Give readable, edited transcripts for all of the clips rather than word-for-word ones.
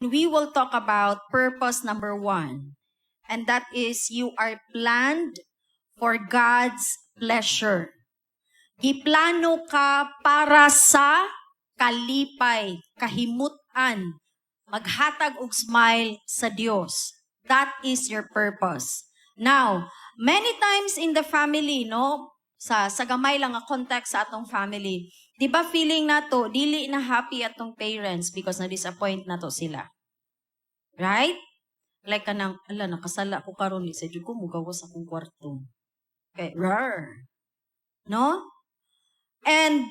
we will talk about purpose number 1. And that is, you are planned for God's pleasure. Giplano ka para sa kalipay, kahimutan, maghatag og smile sa Dios. That is your purpose. Now, many times in the family, no, sa gamay lang nga context sa atong family, di ba feeling nato dili na happy atong parents because na-disappoint nato sila. Right? Like kanang, nakasala ko karon ni sa jud ko mugawas akong kwarto. Okay, rar. No? And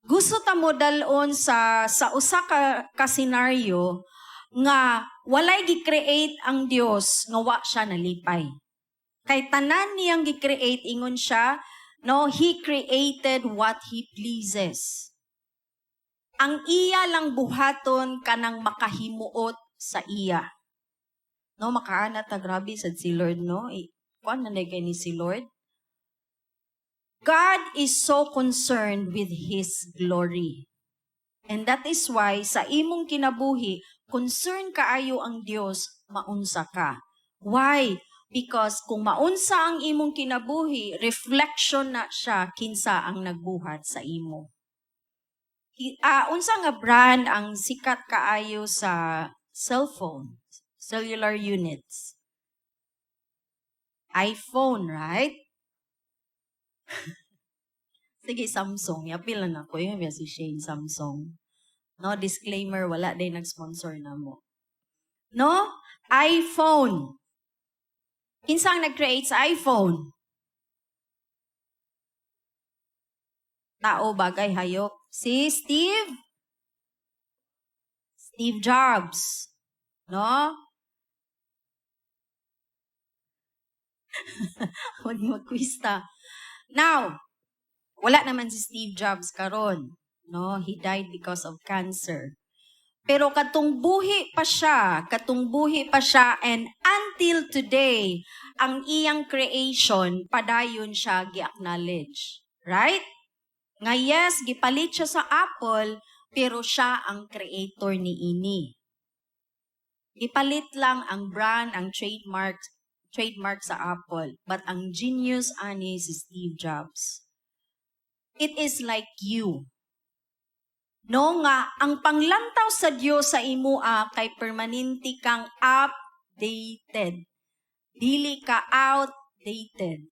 gusto ta mo dalon sa usa ka scenario nga walay gi-create ang Dios nga wa siya nalipay. Kay tanan niyang gi-create ingon siya, no, He created what He pleases. Ang iya lang buhaton kanang makahimuot sa iya. No, makaana ta grabe sad si Lord, no? Kuan man kay ni si Lord? God is so concerned with His glory. And that is why sa imong kinabuhi, concern kaayo ang Dios, maunsa ka. Why? Because kung maunsa ang imong kinabuhi, reflection na siya kinsa ang nagbuhat sa imo. Unsa nga brand ang sikat kaayo sa cellphone, cellular units? iPhone, right? Sige, Samsung. Yapil na ako. Yung si Shane, Samsung. No, disclaimer, wala din nag-sponsor na mo. No? iPhone. Kinsang nag-create sa iPhone? Tao, bagay, hayop. Si Steve Jobs. No? Huwag mag-kwista. Now, wala naman si Steve Jobs karon. No? He died because of cancer. Pero katong buhi pa siya, and until today, ang iyang creation, padayon siya gi-acknowledge. Right? Nga yes, gipalit siya sa Apple, pero siya ang creator ni ini. Gipalit lang ang brand, ang trademark sa Apple. But ang genius ani si Steve Jobs. It is like you. No nga, ang panglantaw sa Dios sa imua kay permanente kang updated. Dili ka outdated.